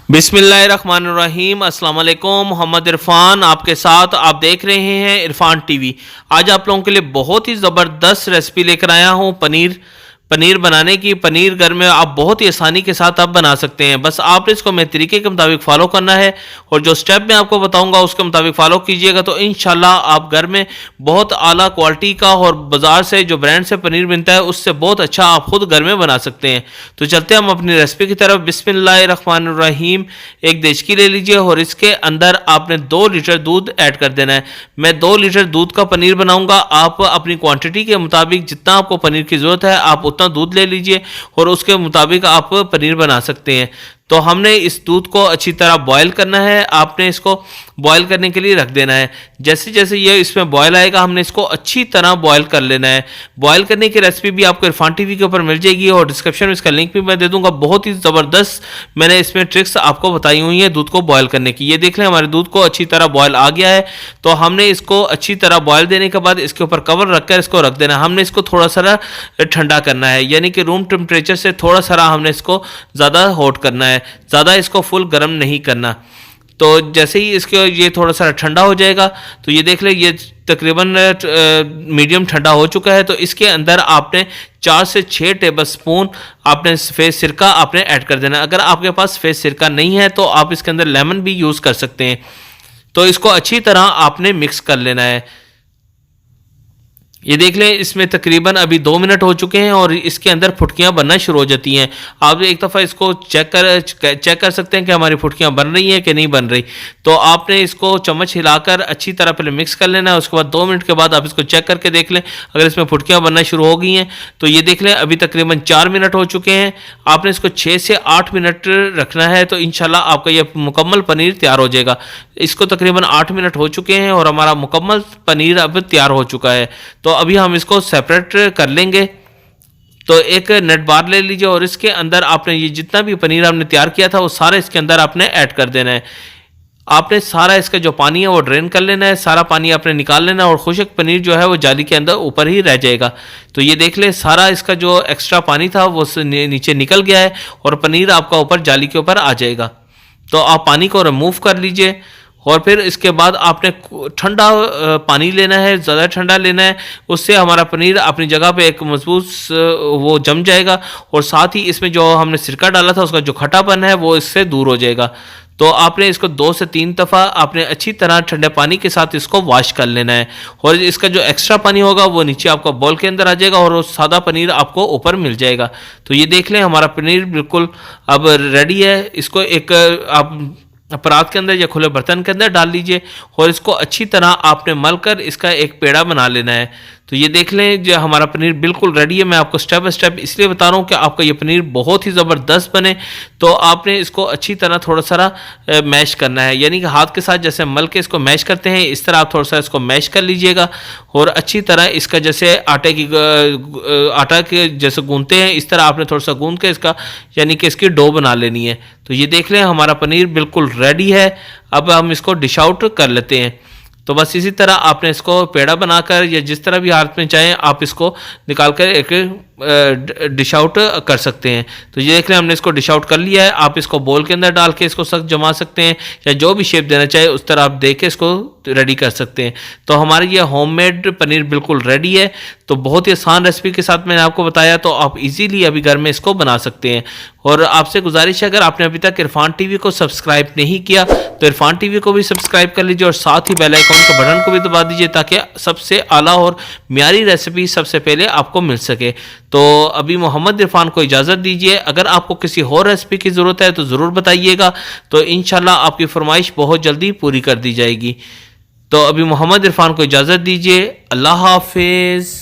बिस्मिल्लाहिर्रहमानिर्रहीम। अस्सलाम वालेकुम। मोहम्मद इरफान आपके साथ, आप देख रहे हैं इरफान टीवी। आज आप लोगों के लिए बहुत ही ज़बरदस्त रेसिपी लेकर आया हूँ पनीर बनाने की। पनीर घर में आप बहुत ही आसानी के साथ आप बना सकते हैं। बस आपने इसको मेरे तरीके के मुताबिक फॉलो करना है और जो स्टेप मैं आपको बताऊंगा उसके मुताबिक फॉलो कीजिएगा तो इंशाल्लाह आप घर में बहुत आला क्वालिटी का और बाजार से जो ब्रांड से पनीर मिलता है उससे बहुत अच्छा आप खुद घर में बना सकते हैं। तो चलते हैं हम अपनी रेसिपी की तरफ। बिस्मिल्लाहिर्रहमानिर्रहीम। एक देचकी ले लीजिए और इसके अंदर आपने 2 लीटर दूध ऐड कर देना है। मैं 2 लीटर दूध का पनीर बनाऊंगा। आप अपनी क्वांटिटी के मुताबिक जितना आपको पनीर की ज़रूरत है आप उतना दूध ले लीजिए और उसके मुताबिक आप पनीर बना सकते हैं। तो हमने इस दूध को अच्छी तरह बॉयल करना है। आपने इसको बॉयल करने के लिए रख देना है। जैसे जैसे ये इसमें बॉयल आएगा हमने इसको अच्छी तरह बॉयल कर लेना है। बॉयल करने की रेसिपी भी आपको इरफान टीवी के ऊपर मिल जाएगी और डिस्क्रिप्शन में इसका लिंक भी मैं दे दूंगा। बहुत ही ज़बरदस्त मैंने इसमें ट्रिक्स आपको बताई हुई हैं दूध को बॉयल करने की। ये देख लें हमारे दूध को अच्छी तरह बॉयल आ गया है। तो हमने इसको अच्छी तरह बॉयल देने के बाद इसके ऊपर कवर रखकर इसको रख देना है। हमने इसको थोड़ा सा ठंडा करना है, यानी कि रूम टेम्परेचर से थोड़ा सा हमने इसको ज़्यादा हॉट करना है, ज़्यादा इसको फुल गर्म नहीं करना। तो जैसे ही इसके ये थोड़ा सा ठंडा हो जाएगा तो ये देख ले ये तकरीबन मीडियम ठंडा हो चुका है। तो इसके अंदर आपने 4 से 6 टेबल स्पून आपने सफ़ेद सिरका आपने ऐड कर देना है। अगर आपके पास सफ़ेद सिरका नहीं है तो आप इसके अंदर लेमन भी यूज़ कर सकते हैं। तो इसको अच्छी तरह आपने मिक्स कर लेना है। ये देख लें इसमें तकरीबन अभी 2 मिनट हो चुके हैं और इसके अंदर फुटकियां बनना शुरू हो जाती हैं। आप एक दफ़ा इसको चेक कर सकते हैं कि हमारी फुटकियां बन रही हैं कि नहीं बन रही। तो आपने इसको चम्मच हिलाकर अच्छी तरह पहले मिक्स कर लेना है। उसके बाद 2 मिनट के बाद आप इसको चेक करके देख लें अगर इसमें फुटकियाँ बनना शुरू हो गई हैं। तो ये देख लें अभी तकरीबन 4 मिनट हो चुके हैं। आपने इसको 6 से 8 मिनट रखना है तो इंशाल्लाह आपका ये मुकम्मल पनीर तैयार हो जाएगा। इसको तकरीबन 8 मिनट हो चुके हैं और हमारा मुकम्मल पनीर अब तैयार हो चुका है। तो अभी हम इसको सेपरेट कर लेंगे। तो एक नेट बार ले लीजिए और इसके अंदर आपने ये जितना भी पनीर आपने तैयार किया था वो सारा इसके अंदर आपने ऐड कर देना है। आपने सारा इसका जो पानी है वो ड्रेन कर लेना है, सारा पानी आपने निकाल लेना है और खुश्क पनीर जो है वो जाली के अंदर ऊपर ही रह जाएगा। तो ये देख ले सारा इसका जो एक्स्ट्रा पानी था वो नीचे निकल गया है और पनीर आपका ऊपर जाली के ऊपर आ जाएगा। तो आप पानी को रिमूव कर लीजिए और फिर इसके बाद आपने ठंडा पानी लेना है, ज़्यादा ठंडा लेना है। उससे हमारा पनीर अपनी जगह पे एक मजबूत वो जम जाएगा और साथ ही इसमें जो हमने सिरका डाला था उसका जो खट्टापन है वो इससे दूर हो जाएगा। तो आपने इसको 2 से 3 दफ़ा आपने अच्छी तरह ठंडे पानी के साथ इसको वॉश कर लेना है और इसका जो एक्स्ट्रा पानी होगा वो नीचे आपका बाउल के अंदर आ जाएगा और वो सादा पनीर आपको ऊपर मिल जाएगा। तो ये देख लें हमारा पनीर बिल्कुल अब रेडी है। इसको एक आप परात के अंदर या खुले बर्तन के अंदर डाल लीजिए और इसको अच्छी तरह आपने मलकर इसका एक पेड़ा बना लेना है। तो ये देख लें जो हमारा पनीर बिल्कुल रेडी है। मैं आपको स्टेप बाय स्टेप इसलिए बता रहा हूँ कि आपका ये पनीर बहुत ही ज़बरदस्त बने। तो आपने इसको अच्छी तरह थोड़ा सा मैश करना है, यानी कि हाथ के साथ जैसे मल के इसको मैश करते हैं इस तरह आप थोड़ा सा इसको मैश कर लीजिएगा और अच्छी तरह इसका जैसे आटा के जैसे गूंदते हैं इस तरह आपने थोड़ा सा गूंद के इसका यानी कि इसकी डो बना लेनी है। तो ये देख लें हमारा पनीर बिल्कुल रेडी है। अब हम इसको डिश आउट कर लेते हैं। तो बस इसी तरह आपने इसको पेड़ा बनाकर या जिस तरह भी हाथ में चाहें आप इसको निकाल कर एक डिश आउट कर सकते हैं। तो ये देख रहे हैं हमने इसको डिश आउट कर लिया है। आप इसको बोल के अंदर डाल के इसको सख्त जमा सकते हैं या जो भी शेप देना चाहे उस तरह आप दे के इसको रेडी कर सकते हैं। तो हमारी ये होममेड पनीर बिल्कुल रेडी है। तो बहुत ही आसान रेसिपी के साथ मैंने आपको बताया तो आप इजीली अभी घर में इसको बना सकते हैं। और आपसे गुजारिश है अगर आपने अभी तक इरफान टीवी को सब्सक्राइब नहीं किया तो इरफान टीवी को भी सब्सक्राइब कर लीजिए और साथ ही बेल आइकन के बटन को भी दबा दीजिए ताकि सबसे आला और म्यारी रेसिपी सबसे पहले आपको मिल सके। तो अभी मोहम्मद इरफान को इजाज़त दीजिए। अगर आपको किसी और रेसिपी की ज़रूरत है तो ज़रूर बताइएगा, तो इंशाल्लाह आपकी फरमाइश बहुत जल्दी पूरी कर दी जाएगी। तो अभी मोहम्मद इरफान को इजाज़त दीजिए। अल्लाह हाफिज़।